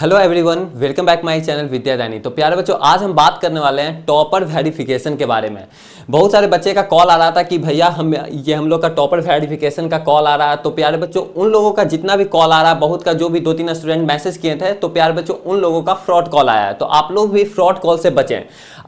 Hello everyone, welcome back my channel Vidyadani. तो प्यारे बच्चों, आज हम बात करने वाले हैं टॉपर वेरिफिकेशन के बारे में। बहुत सारे बच्चे का कॉल आ रहा था कि भैया हम लोग का टॉपर वेरिफिकेशन का कॉल आ रहा है। तो प्यारे बच्चों, उन लोगों का जितना भी कॉल आ रहा है, बहुत का जो भी 2-3 स्टूडेंट मैसेज किए थे, तो प्यारे बच्चों उन लोगों का फ्रॉड कॉल आया है। तो आप लोग भी फ्रॉड कॉल से बचें।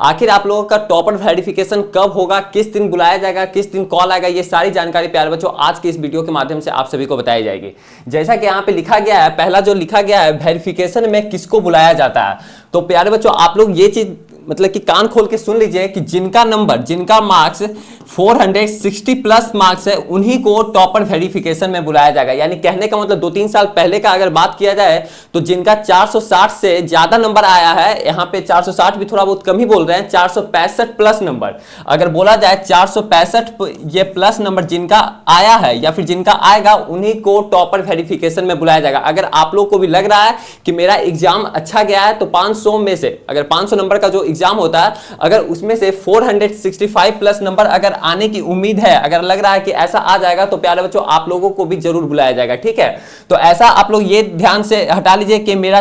आखिर आप लोगों का टॉपर वेरिफिकेशन कब होगा, किस दिन बुलाया जाएगा, किस दिन कॉल आएगा, ये सारी जानकारी प्यारे बच्चों आज की इस वीडियो के माध्यम से आप सभी को बताई जाएगी। जैसा कि यहाँ पे लिखा गया है, पहला जो लिखा गया है, वेरिफिकेशन में किसको बुलाया जाता है। तो प्यारे बच्चों, आप लोग ये चीज मतलब कि कान खोल के सुन लीजिए कि जिनका मार्क्स 460 प्लस मार्क्स है, उन्हीं को टॉपर वेरिफिकेशन में बुलाया जाएगा। यानी कहने का मतलब 2-3 साल पहले का अगर बात किया जाए तो जिनका 460 से ज्यादा नंबर आया है, यहाँ पे 460 भी थोड़ा बहुत कम ही बोल रहे हैं, 465 प्लस नंबर अगर बोला जाए, 465 ये प्लस नंबर जिनका आया है या फिर जिनका आएगा, उन्हीं को टॉपर वेरिफिकेशन में बुलाया जाएगा। अगर आप लोग को भी लग रहा है कि मेरा एग्जाम अच्छा गया है, तो 500 में से अगर 500 नंबर का जो एग्जाम होता है, अगर उसमें से 465 प्लस नंबर अगर आने की उम्मीद है, अगर लग रहा है कि ऐसा आ जाएगा, तो प्यारे बच्चों आप लोगों को भी जरूर बुलाया जाएगा। ठीक है, तो ऐसा आप लोग ये ध्यान से हटा लीजिए कि मेरा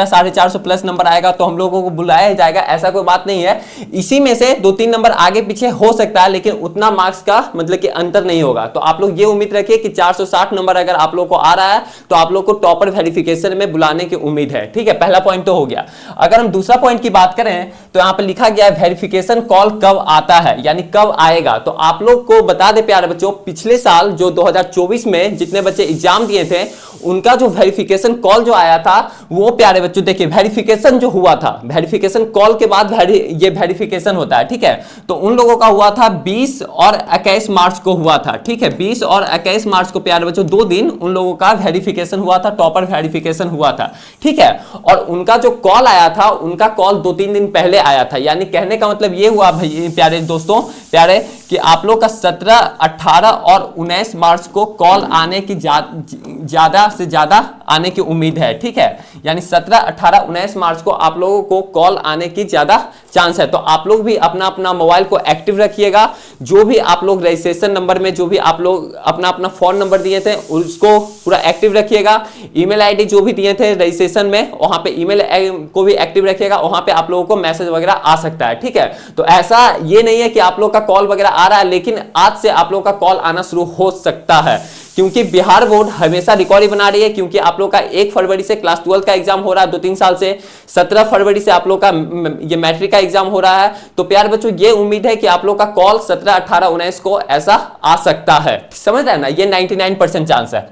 450 प्लस नंबर आएगा तो हम लोगों को बुलाया जाएगा, ऐसा कोई बात नहीं है। इसी में से 2-3 नंबर आगे पीछे हो सकता है, लेकिन उतना मार्क्स का मतलब कि अंतर नहीं होगा। तो आप लोग ये उम्मीद रखिए कि 460 नंबर अगर आप लोग को आ रहा है, तो आप लोग को टॉपर वेरिफिकेशन में बुलाने की उम्मीद है। ठीक है, पहला पॉइंट तो हो गया। अगर हम दूसरा पॉइंट की बात करें तो यहां पर लिखा गया है वेरिफिकेशन कॉल कब आता है, यानी कब आएगा। तो आप लोग को बता दे प्यारे बच्चों, पिछले साल जो 2024 में जितने बच्चे एग्जाम दिए थे, उनका जो वेरिफिकेशन कॉल जो आया था, वो प्यारे बच्चों देखिए, वेरिफिकेशन जो हुआ था, वेरिफिकेशन कॉल के बाद ये वेरिफिकेशन होता है। ठीक है, तो उन लोगों का हुआ था 20 और 21 मार्च को हुआ था। ठीक है, 20 और 21 मार्च को प्यारे बच्चों 2 दिन उन लोगों का वेरिफिकेशन हुआ था, टॉपर वेरिफिकेशन हुआ था। ठीक है, और उनका जो कॉल आया था, उनका कॉल 2-3 दिन पहले आया था। यानी कहने का मतलब ये हुआ प्यारे दोस्तों, प्यारे कि आप लोग का 17, 18 और 19 मार्च को कॉल आने की ज्यादा से ज्यादा आने की उम्मीद है। ठीक है, यानी 17, 18, 19 मार्च को आप लोगों को कॉल आने की ज्यादा चांस है। तो आप लोग भी अपना अपना मोबाइल को एक्टिव रखिएगा। जो भी आप लोग रजिस्ट्रेशन नंबर में जो भी आप लोग अपना अपना फोन नंबर दिए थे, उसको पूरा एक्टिव रखिएगा। ईमेल आईडी जो भी दिए थे रजिस्ट्रेशन में, वहां पे ईमेल को भी एक्टिव रखिएगा। वहां पे आप लोगों को मैसेज वगैरह आ सकता है। ठीक है, तो ऐसा ये नहीं है कि आप लोग का कॉल वगैरह आ रहा है, लेकिन आज से आप लोग का कॉल आना शुरू हो सकता है, क्योंकि बिहार बोर्ड हमेशा रिकॉर्ड बना रही है। क्योंकि आप लोग का 1 फरवरी से क्लास 12 का एग्जाम हो रहा है 2-3 साल से, 17 फरवरी से आप लोग का ये मैट्रिक का एग्जाम हो रहा है। तो प्यारे बच्चों, ये उम्मीद है कि आप लोग का कॉल 17, 18, 19 को ऐसा आ सकता है। समझ रहे हैं ना, ये 99% चांस है।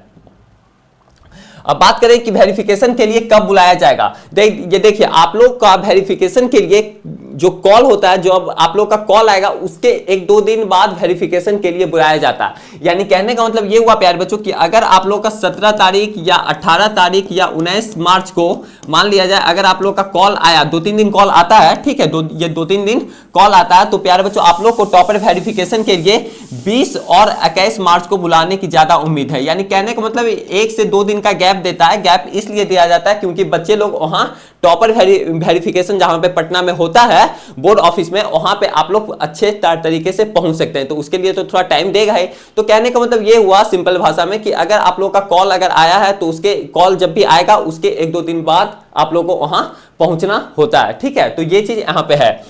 अब बात करें कि वेरिफिकेशन के लिए कब बुलाया जाएगा। ये देखिए, आप लोग का वेरिफिकेशन के लिए जो कॉल होता है, जो अब आप लोग का कॉल आएगा, उसके 1-2 दिन बाद वेरिफिकेशन के लिए बुलाया जाता है। यानी कहने का मतलब ये हुआ प्यारे बच्चों कि अगर आप लोग का 17 तारीख या 18 तारीख या 19 मार्च को मान लिया जाए, अगर आप लोग का कॉल आया, 2-3 दिन कॉल आता है। ठीक है, ये 2-3 दिन कॉल आता है, तो प्यारे बच्चों आप लोग को टॉपर वेरिफिकेशन के लिए 20 और 21 मार्च को बुलाने की ज्यादा उम्मीद है। यानी कहने का मतलब 1 से 2 दिन का गैप देता है। गैप इसलिए दिया जाता है क्योंकि बच्चे लोग वहां टॉपर वेरिफिकेशन जहां पे पटना में होता है बोर्ड ऑफिस में, वहां पे आप लोग अच्छे तरीके से पहुंच सकते हैं। तो उसके लिए तो थोड़ा टाइम देगा ही। तो कहने का मतलब ये हुआ सिंपल भाषा में कि अगर आप लोग का कॉल अगर आया है, तो उसके कॉल जब भी आएगा, उसके 1-2 दिन बाद आप लोग को वहां पहुंचना होता है। ठीक है, तो ये चीज यहां पे है।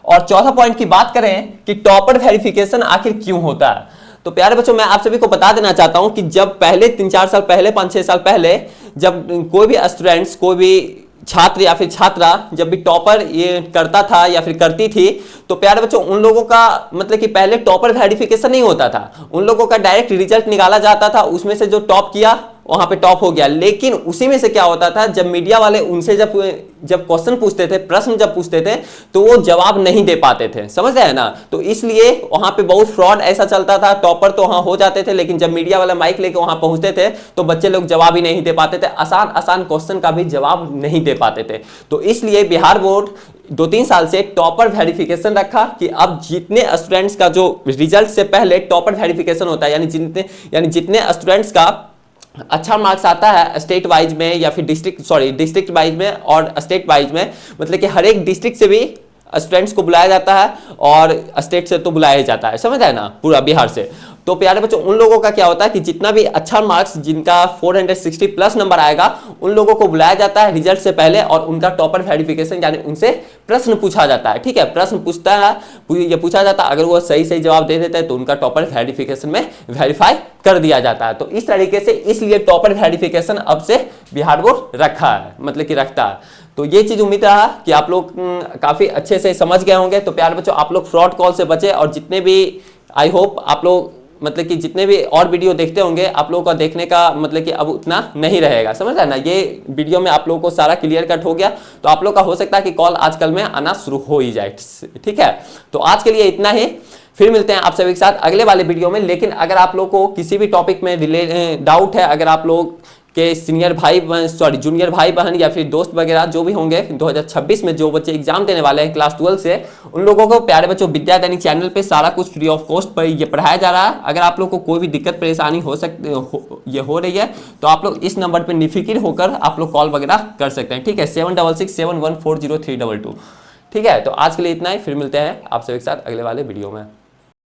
और चौथा पॉइंट की बात करें कि टॉपर वेरिफिकेशन आखिर क्यों होता है, तो प्यारे बच्चों मैं आप सभी को बता देना चाहता हूं कि जब पहले 3-4 साल पहले, 5-6 साल पहले, जब कोई भी स्टूडेंट्स, कोई भी छात्र या फिर छात्रा जब भी टॉपर ये करता था या फिर करती थी, तो प्यारे बच्चों उन लोगों का मतलब कि पहले टॉपर वेरिफिकेशन नहीं होता था। उन लोगों का डायरेक्ट रिजल्ट निकाला जाता था, उसमें से जो टॉप किया वहां पे टॉप हो गया। लेकिन उसी में से क्या होता था, जब मीडिया वाले उनसे जब क्वेश्चन पूछते थे, प्रश्न जब पूछते थे, तो वो जवाब नहीं दे पाते थे। समझ रहे हैं ना, तो इसलिए वहां पे बहुत फ्रॉड ऐसा चलता था। टॉपर तो वहां हो जाते थे, लेकिन जब मीडिया वाला माइक लेके वहां पहुंचते थे, तो बच्चे लोग जवाब ही नहीं दे पाते थे, आसान आसान क्वेश्चन का भी जवाब नहीं दे पाते थे। तो इसलिए बिहार बोर्ड 2-3 साल से टॉपर वेरिफिकेशन रखा कि अब जितने स्टूडेंट्स का जो रिजल्ट से पहले टॉपर वेरिफिकेशन होता है, यानी जितने स्टूडेंट्स का अच्छा मार्क्स आता है स्टेट वाइज में या फिर डिस्ट्रिक्ट वाइज में और स्टेट वाइज में, मतलब कि हर एक डिस्ट्रिक्ट से भी स्टूडेंट्स को बुलाया जाता है और स्टेट से तो बुलाया जाता है। समझ आए ना, पूरा बिहार से। तो प्यारे बच्चों उन लोगों का क्या होता है कि जितना भी अच्छा मार्क्स जिनका 460 प्लस नंबर आएगा उन लोगों को बुलाया जाता है रिजल्ट से पहले और उनका टॉपर वेरिफिकेशन यानी उनसे प्रश्न पूछा जाता है। ठीक है, प्रश्न पूछता है, ये पूछा जाता है, अगर वो सही सही जवाब दे देते हैं तो उनका टॉपर वेरिफिकेशन में वेरीफाई कर दिया जाता है। तो इस तरीके से इसलिए टॉपर वेरिफिकेशन अब से बिहार बोर्ड रखा है, मतलब कि रखता है। तो ये चीज उम्मीद रहा कि आप लोग काफी अच्छे से समझ गए होंगे। तो प्यारे बच्चों आप लोग फ्रॉड कॉल से बचे और जितने भी आई होप आप लोग मतलब कि जितने भी और वीडियो देखते होंगे आप लोगों का देखने का मतलब कि अब उतना नहीं रहेगा, समझ रहे ना। ये वीडियो में आप लोगों को सारा क्लियर कट हो गया, तो आप लोग का हो सकता है कि कॉल आजकल में आना शुरू हो ही जाए। ठीक है, तो आज के लिए इतना ही, फिर मिलते हैं आप सभी के साथ अगले वाले वीडियो में। लेकिन अगर आप लोग को किसी भी टॉपिक में डाउट है, अगर आप लोग के सीनियर भाई जूनियर भाई बहन या फिर दोस्त वगैरह जो भी होंगे 2026 में जो बच्चे एग्जाम देने वाले हैं क्लास 12 से, उन लोगों को प्यारे बच्चों विद्यादानी चैनल पे सारा कुछ फ्री ऑफ कॉस्ट पर ये पढ़ाया जा रहा है। अगर आप लोग को कोई भी दिक्कत परेशानी हो रही है तो आप लोग इस नंबर पर निफिकिर होकर आप लोग कॉल वगैरह कर सकते हैं। ठीक है, 7667140322। ठीक है, तो आज के लिए इतना ही, फिर मिलते हैं आप सभी के साथ अगले वाले वीडियो में।